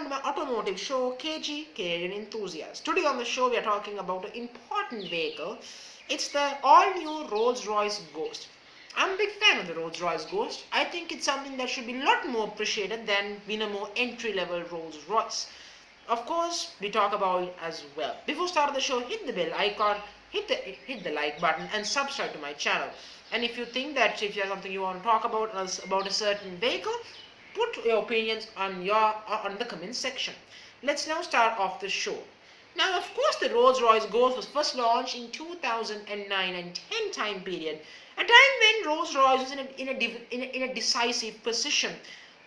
to my automotive show, KG, Canadian Enthusiast. Today on the show, we are talking about an important vehicle. It's the all-new Rolls Royce Ghost. I'm a big fan of the Rolls Royce Ghost. I think it's something that should be a lot more appreciated than being a more entry-level Rolls Royce. Of course, we talk about it as well. Before starting the show, hit the bell icon, hit the like button, and subscribe to my channel. And if you think that if you have something you want to talk about a certain vehicle, put your opinions on the comment section. Let's now start off the show. Now, of course, the Rolls-Royce Ghost was first launched in 2009 and 10 time period, a time when Rolls-Royce was in a decisive position.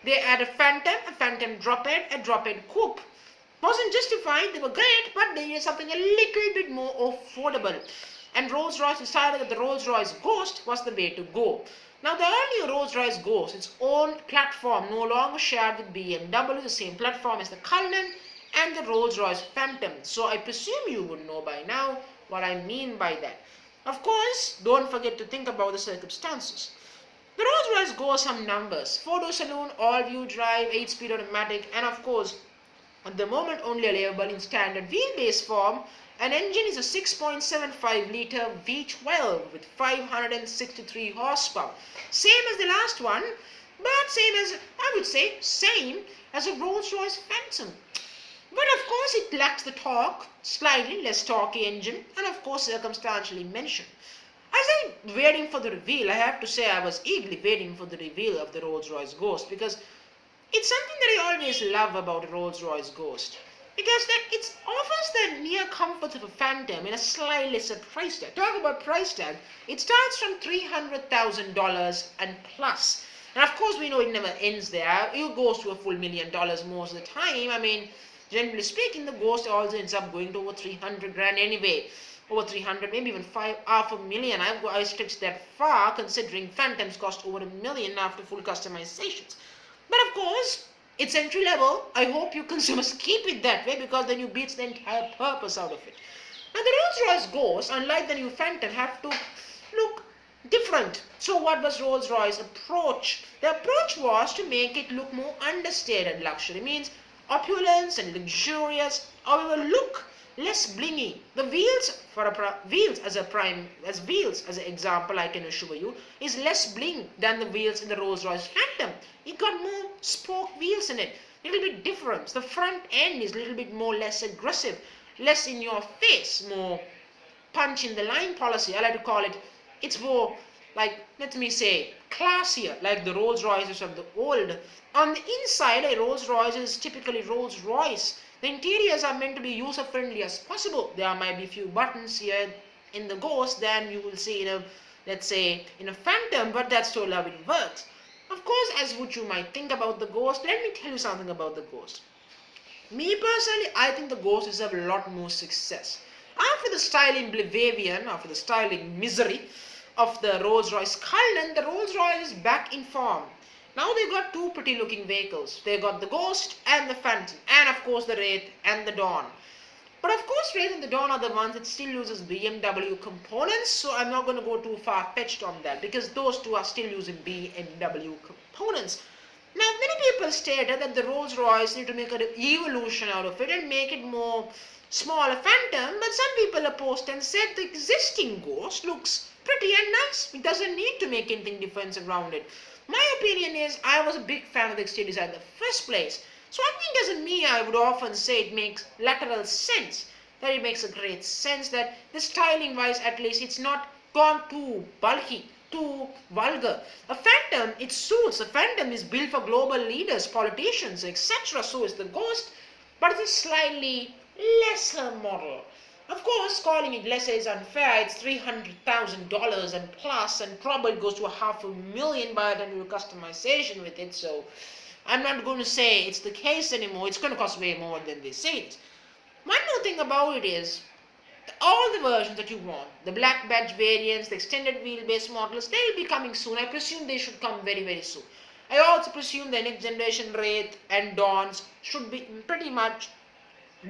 They had a Phantom drophead, a drophead coupe. Wasn't justified, they were great, but they needed something a little bit more affordable. And Rolls-Royce decided that the Rolls-Royce Ghost was the way to go. Now, the earlier Rolls-Royce Ghost, its own platform, no longer shared with BMW, the same platform as the Cullinan and the Rolls-Royce Phantom. So I presume you would know by now what I mean by that. Of course, don't forget to think about the circumstances. The Rolls-Royce Ghost some numbers: 4-door saloon, all-wheel drive, 8-speed automatic, and of course, at the moment only available in standard wheelbase form. An engine is a 6.75 litre V12 with 563 horsepower. Same as the last one, but same as a Rolls-Royce Phantom. But of course it lacks the torque, slightly less torquey engine, and of course circumstantially mentioned. As I'm waiting for the reveal, I have to say I was eagerly waiting for the reveal of the Rolls-Royce Ghost, because it's something that I always love about a Rolls-Royce Ghost. Because it offers the near comforts of a Phantom in a slightly lesser price tag. Talk about price tag, it starts from $300,000 and plus. And of course we know it never ends there. It goes to a full $1 million most of the time. I mean, generally speaking, the Ghost also ends up going to over 300 grand anyway. Over 300, maybe even half a million. I stretch that far, considering Phantoms cost over $1 million after full customizations. But of course, it's entry level. I hope you consumers keep it that way, because then you beat the entire purpose out of it. Now the Rolls-Royce Ghost, unlike the new Phantom, have to look different. So what was Rolls-Royce's approach? The approach was to make it look more understated luxury. Means opulence and luxurious, however look less blingy. The wheels as an example I can assure you is less bling than the wheels in the Rolls-Royce Phantom. It got more spoke wheels in it, little bit different. The front end is a little bit more less aggressive, less in your face, more punch in the line policy. I like to call it. It's more like, let me say, classier, like the Rolls Royces of the old. On the inside, a Rolls Royce is typically Rolls Royce. The interiors are meant to be user friendly as possible. There might be a few buttons here in the Ghost than you will see in a, let's say, in a Phantom, but that's still how it works. Of course, as what you might think about the Ghost, let me tell you something about the Ghost. Me personally, I think the Ghost deserves a lot more success. After the styling Bavarian, after the styling misery of the Rolls-Royce Cullinan, the Rolls-Royce is back in form. Now they got two pretty looking vehicles. They got the Ghost and the Phantom, and of course the Wraith and the Dawn. But of course Wraith and the Dawn are the ones that still uses BMW components, so I'm not going to go too far-fetched on that, because those two are still using BMW components. Now many people stated that the Rolls-Royce need to make an evolution out of it and make it more smaller Phantom, but some people opposed and said the existing Ghost looks pretty and nice. It doesn't need to make anything different around it. My opinion is, I was a big fan of the exterior design in the first place. So I think as a me, I would often say it makes lateral sense. That it makes a great sense that the styling wise, at least, it's not gone too bulky, too vulgar. A Phantom, it suits. A Phantom is built for global leaders, politicians, etc. So is the Ghost, but it's a slightly lesser model. Of course, calling it lesser is unfair. It's $300,000 and plus, and probably goes to $500,000 by the new customization with it. So I'm not going to say it's the case anymore. It's going to cost way more than they say it. One more thing about it is, all the versions that you want, the black badge variants, the extended wheelbase models, they will be coming soon. I presume they should come very, very soon. I also presume the next generation Wraith and Dawns should be pretty much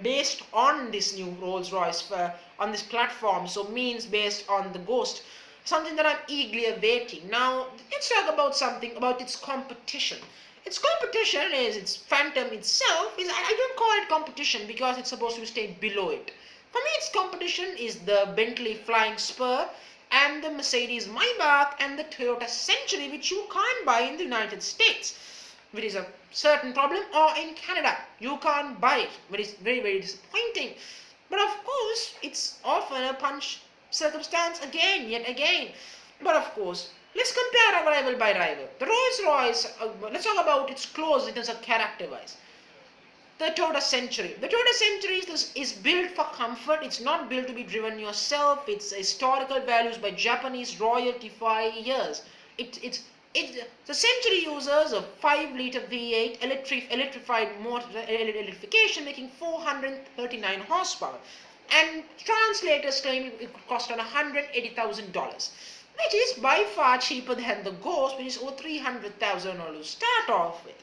based on this new Rolls Royce on this platform, so means based on the Ghost, something that I'm eagerly awaiting. Now let's talk about something about its competition. Its competition is its Phantom itself. I don't call it competition because it's supposed to stay below it. For me, its competition is the Bentley Flying Spur and the Mercedes Maybach and the Toyota Century, which you can't buy in the United States, which is a certain problem, or in Canada. You can't buy it, which is very, very disappointing. But of course, it's often a punch circumstance again, yet again. But of course, let's compare our rival by rival. The Rolls Royce, let's talk about its clothes in terms of character wise. The Toyota Century. The Toyota Century is built for comfort. It's not built to be driven yourself. It's historical values by Japanese royalty for years. The Century uses a 5-liter V8 electrified motor electrification, making 439 horsepower. And translators claim it could cost around $180,000, which is by far cheaper than the Ghost, which is over $300,000 to start off with.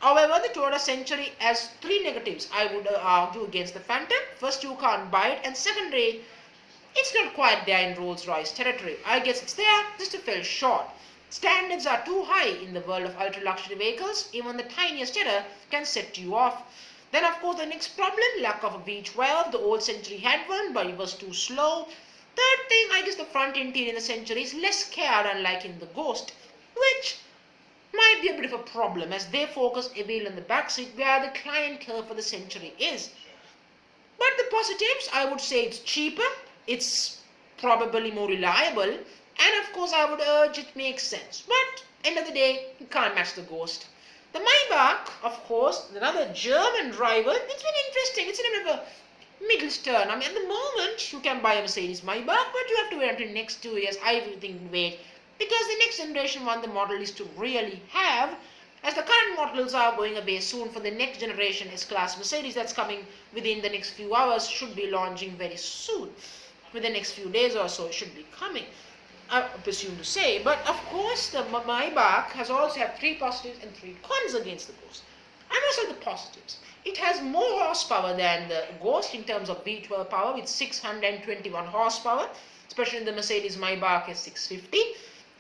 However, the Toyota Century has three negatives I would argue against the Phantom. First, you can't buy it, and secondly, it's not quite there in Rolls Royce territory. I guess it's there, just a fell short. Standards are too high in the world of ultra-luxury vehicles. Even the tiniest error can set you off. Then, of course, the next problem, lack of a V12. The old Century had one, but it was too slow. Third thing, I guess the front interior in the Century is less cared, unlike in the Ghost, which might be a bit of a problem as they focus heavily on the backseat where the client curve for the Century is. But the positives, I would say it's cheaper, it's probably more reliable, and of course I would urge it makes sense. But end of the day, you can't match the Ghost. The Maybach, of course, another German driver, it's been interesting. It's a bit of a middle turn. I mean, at the moment, you can buy a Mercedes Maybach, but you have to wait until next 2 years. I think wait, because the next generation one, the model is to really have, as the current models are going away soon for the next generation S-Class Mercedes that's coming within the next few hours, should be launching very soon. Within the next few days or so, it should be coming, I presume to say. But of course, the Maybach has also have 3 positives and 3 cons against the Ghost. I must say the positives. It has more horsepower than the Ghost in terms of V12 power with 621 horsepower, especially in the Mercedes Maybach is 650.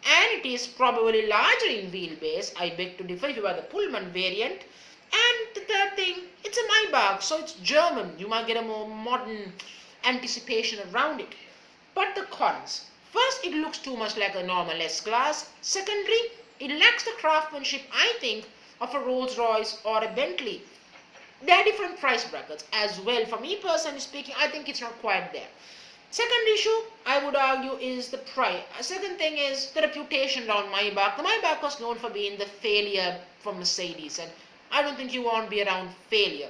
And it is probably larger in wheelbase. I beg to differ if you buy the Pullman variant. And the third thing, it's a Maybach, so it's German. You might get a more modern anticipation around it. But the cons. First, it looks too much like a normal S-Class. Secondly, it lacks the craftsmanship, I think, of a Rolls Royce or a Bentley. There are different price brackets as well. For me personally speaking, I think it's not quite there. Second issue, I would argue, is the price. Second thing is the reputation around Maybach. The Maybach was known for being the failure for Mercedes, and I don't think you want to be around failure.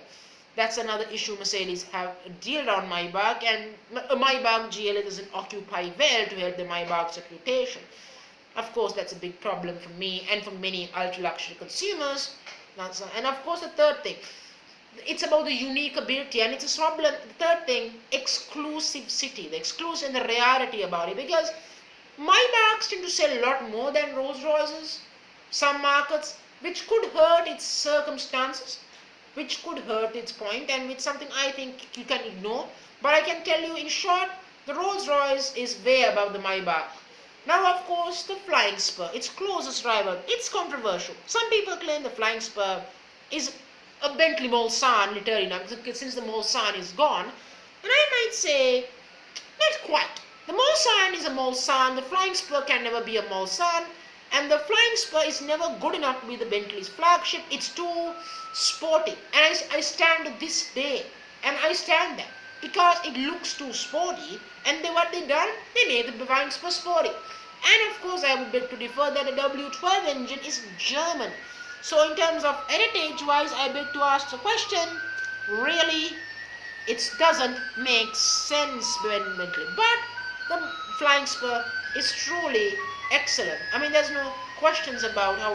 That's another issue Mercedes have dealt on Maybach, and a Maybach GLA doesn't occupy well to help the Maybach's reputation. Of course, that's a big problem for me and for many ultra-luxury consumers. And of course, the third thing, it's about the unique ability, and it's a problem. The third thing, exclusivity, the exclusive and the rarity about it, because Maybachs tend to sell a lot more than Rolls Royces, some markets, which could hurt its circumstances, which could hurt its point, and it's something I think you can ignore. But I can tell you in short, the Rolls Royce is way above the Maybach. Now, of course, the Flying Spur, its closest rival, it's controversial. Some people claim the Flying Spur is a Bentley Mulsanne, literally, now, since the Mulsanne is gone. And I might say, not quite. The Mulsanne is a Mulsanne, the Flying Spur can never be a Mulsanne, and the Flying Spur is never good enough to be the Bentley's flagship. It's too sporty. And I stand this day, and I stand there, because it looks too sporty, and what they done, they made the Flying Spur sporty. And of course, I would beg to differ that the W12 engine is German. So in terms of heritage-wise, I beg to ask the question, really, it doesn't make sense Bentley. But the Flying Spur is truly excellent. I mean, there's no questions about how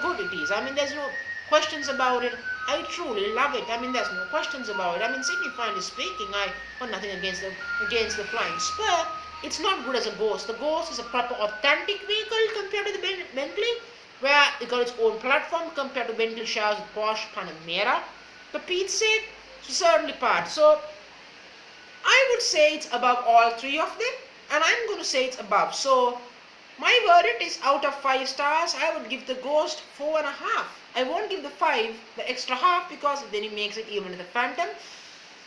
good it is. I mean, there's no questions about it. I truly love it. I mean, there's no questions about it. I mean, significantly speaking, I got nothing against the Flying Spur. It's not good as a Ghost. The Ghost is a proper authentic vehicle compared to the Bentley, where it got its own platform compared to Bentley shares with Porsche Panamera. For Pete's sake, certainly part. So I would say it's above all 3 of them, and I'm going to say it's above. So My verdict is out of 5 stars, I would give the Ghost 4.5. I won't give the 5, the extra half, because then it makes it even with the Phantom.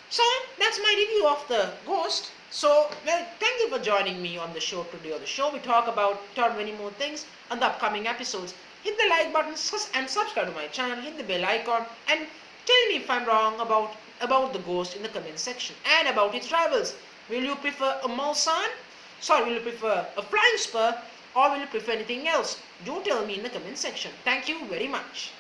So that's my review of the Ghost. So, well, thank you for joining me on the show today. On the show, we talk about many more things on the upcoming episodes. Hit the like button and subscribe to my channel. Hit the bell icon and tell me if I'm wrong about the Ghost in the comment section and about its rivals. Will you prefer a Mulsanne? Sorry, will you prefer a Flying Spur, or will you prefer anything else? Do tell me in the comment section. Thank you very much.